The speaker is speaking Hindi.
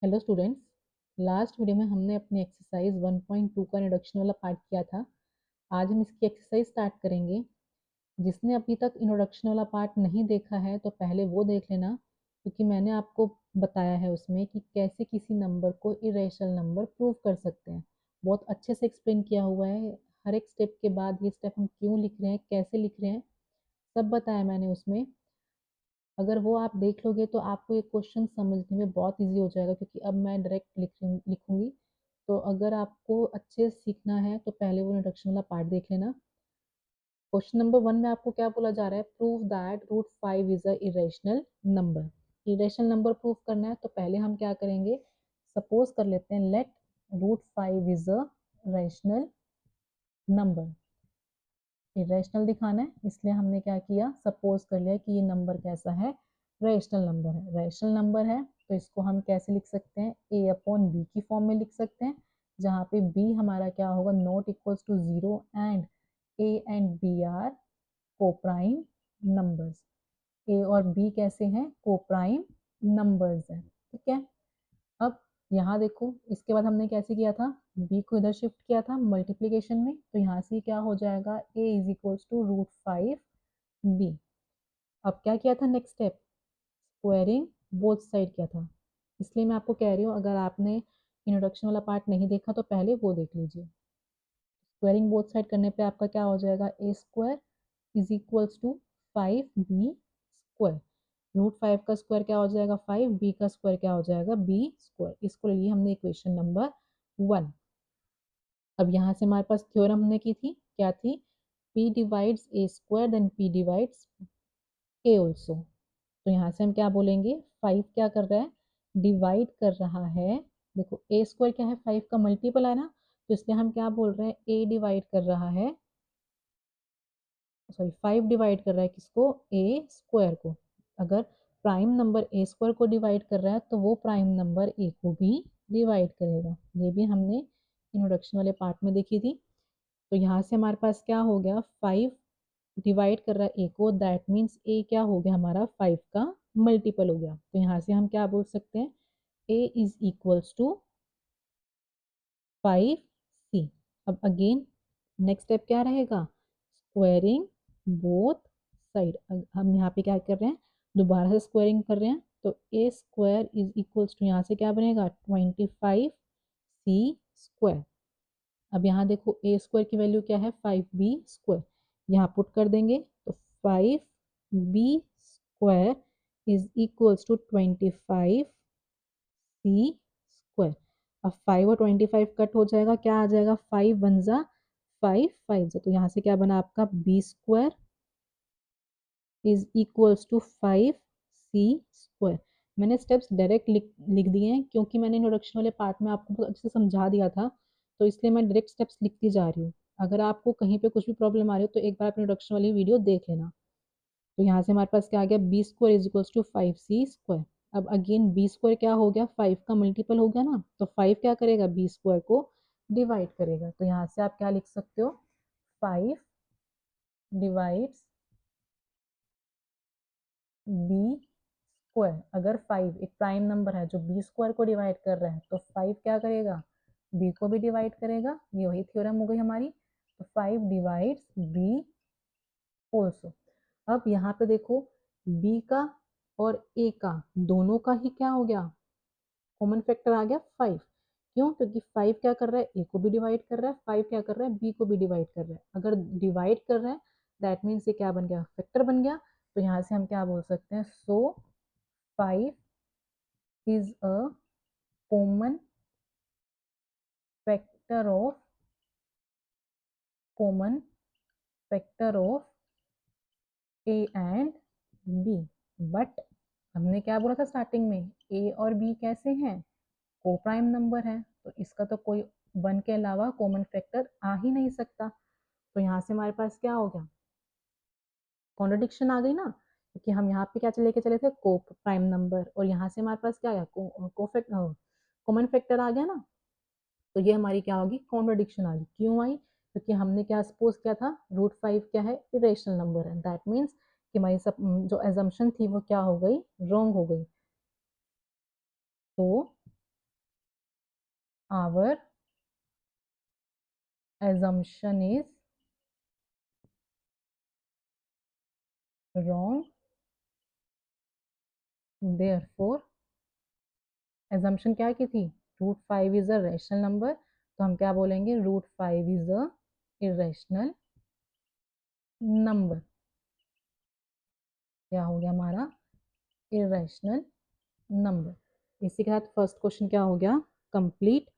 Hello students. लास्ट वीडियो में हमने अपनी एक्सरसाइज 1.2 का इंट्रोडक्शन वाला पार्ट किया था। आज हम इसकी एक्सरसाइज स्टार्ट करेंगे। जिसने अभी तक इंट्रोडक्शन वाला पार्ट नहीं देखा है तो पहले वो देख लेना, क्योंकि मैंने आपको बताया है उसमें कि कैसे किसी नंबर को इरेशनल नंबर प्रूव कर सकते हैं। बहुत अच्छे से एक्सप्लेन किया हुआ है। हर एक स्टेप के बाद ये स्टेप हम क्यों लिख रहे हैं, कैसे लिख रहे हैं, सब बताया मैंने उसमें। अगर वो आप देख लोगे तो आपको ये क्वेश्चन समझने में बहुत इजी हो जाएगा, क्योंकि अब मैं डायरेक्ट लिखूंगी। तो अगर आपको अच्छे से सीखना है तो पहले वो इंट्रोडक्शन वाला पार्ट देख लेना। क्वेश्चन नंबर 1 में आपको क्या बोला जा रहा है? Prove that √5 is a irrational number. Irrational number prove करना है तो पहले हम क्या करेंगे, सपोज कर लेते हैं let √5 is a rational number. Irrational दिखाना है इसलिए हमने क्या किया, सपोज कर लिया कि ये नंबर कैसा है, रैशनल नंबर है। रैशनल नंबर है तो इसको हम कैसे लिख सकते हैं, a अपॉन बी की फॉर्म में लिख सकते हैं, जहाँ पे b हमारा क्या होगा, not equals to 0 and a and b are coprime numbers. a और b कैसे हैं, कोप्राइम नंबर्स हैं। ठीक है। अब यहाँ देखो, इसके बाद हमने कैसे किया था, b को इधर शिफ्ट किया था मल्टीप्लीकेशन में, तो यहाँ से क्या हो जाएगा, a is equals to √5b। अब क्या किया था, next step squaring both side किया था। इसलिए मैं आपको कह रही हूँ, अगर आपने इंट्रोडक्शन वाला पार्ट नहीं देखा तो पहले वो देख लीजिए। स्क्वायरिंग बोथ साइड करने पे आपका क्या हो जाएगा, a square is equals to 5b square. √5 का स्क्वायर क्या हो जाएगा 5, b का स्क्वायर क्या हो जाएगा b स्क्वायर। इसको ले लिए हमने इक्वेशन नंबर 1। अब यहाँ से हमारे पास थ्योरम हमने की थी, क्या थी, p divides a square then p divides a also. तो यहाँ से हम क्या बोलेंगे, 5 क्या कर रहा है, डिवाइड कर रहा है। देखो a स्क्वायर क्या है, 5 का मल्टीपल है ना, तो इसलिए हम क्या बोल रहे हैं, a डिवाइड कर रहा है, सॉरी 5 डिवाइड कर रहा है किसको, a स्क्वायर को। अगर प्राइम नंबर a स्क्वायर को डिवाइड कर रहा है तो वो प्राइम नंबर a को भी डिवाइड करेगा। ये भी हमने इंट्रोडक्शन वाले पार्ट में देखी थी। तो यहाँ से हमारे पास क्या हो गया, 5 डिवाइड कर रहा है a को, दैट मीन्स a क्या हो गया हमारा, 5 का मल्टीपल हो गया। तो यहाँ से हम क्या बोल सकते हैं, a is equals to 5c। अब अगेन नेक्स्ट स्टेप क्या रहेगा, स्क्वायरिंग बोथ साइड। हम यहाँ पे क्या कर रहे हैं, दोबारा से स्क्वायरिंग कर रहे हैं, तो a square is equals to, यहाँ से क्या बनेगा 25c स्क्वायर। अब यहाँ देखो a स्क्वायर की वैल्यू क्या है, 5b स्क्वायर, यहाँ पुट कर देंगे तो 5b square is equals to 25c square. अब 5 और 25 कट हो जाएगा, क्या आ जाएगा, 5 वन जा 5, 5 जा, तो यहाँ से क्या बना आपका, b square is equals to 5c square. मैंने स्टेप्स डायरेक्ट लिख दिए हैं, क्योंकि मैंने इंट्रोडक्शन वाले पार्ट में आपको बहुत अच्छे से समझा दिया था, तो इसलिए मैं डायरेक्ट स्टेप्स लिखती जा रही हूँ। अगर आपको कहीं पे कुछ भी प्रॉब्लम आ रही हो तो एक बार अपनी इंट्रोडक्शन वाली वीडियो देख लेना। तो यहाँ से हमारे पास क्या आ गया, b square is equals to 5c square. अब अगेन बी स्क्वायर क्या हो गया, 5 का मल्टीपल हो गया ना, तो 5 क्या करेगा, बी स्क्वायर को डिवाइड करेगा। तो यहाँ से आप क्या लिख सकते हो, 5 डिवाइड्स बी स्क्वायर। अगर 5 एक प्राइम नंबर है जो बी स्क्वायर को डिवाइड कर रहा है, तो 5 क्या करेगा, बी को भी डिवाइड करेगा। ये वही थ्योरम हो गई हमारी। तो 5 डिवाइड्स बी ऑल्सो। अब यहाँ पे देखो, बी का और ए का दोनों का ही क्या हो गया, कॉमन फैक्टर आ गया 5। क्यों, क्योंकि 5 क्या कर रहा है, ए को भी डिवाइड कर रहा है, 5 क्या कर रहा है, बी को भी डिवाइड कर रहा है। अगर डिवाइड कर रहा है दैट मीन्स ये क्या बन गया, फैक्टर बन गया। तो यहाँ से हम क्या बोल सकते हैं, सो 5 is a common factor of common factor of a and b। But हमने क्या बोला था स्टार्टिंग में, a और b कैसे हैं, को प्राइम नंबर है, तो इसका तो कोई 1 के अलावा कॉमन फैक्टर आ ही नहीं सकता। तो यहाँ से हमारे पास क्या हो गया, कॉन्ट्रडिक्शन आ गई ना, क्योंकि हम यहाँ पे क्या लेके चले थे, को प्राइम नंबर, और यहाँ से हमारे पास क्या आया, कॉमन फैक्टर आ गया ना। तो ये हमारी क्या होगी, कॉन्ट्रडिक्शन आ गई। क्यों आई, क्योंकि हमने क्या सपोज किया था, √5 क्या है, इरेशनल नंबर है। दैट मीन्स कि हमारी सब जो एजम्पशन थी वो क्या हो गई, रॉन्ग हो गई। तो our assumption is wrong, therefore assumption क्या की थी, root 5 is a rational number, तो हम क्या बोलेंगे, root 5 is a irrational number. क्या हो गया हमारा, इरेशनल नंबर। इसी के साथ फर्स्ट क्वेश्चन क्या हो गया, कंप्लीट।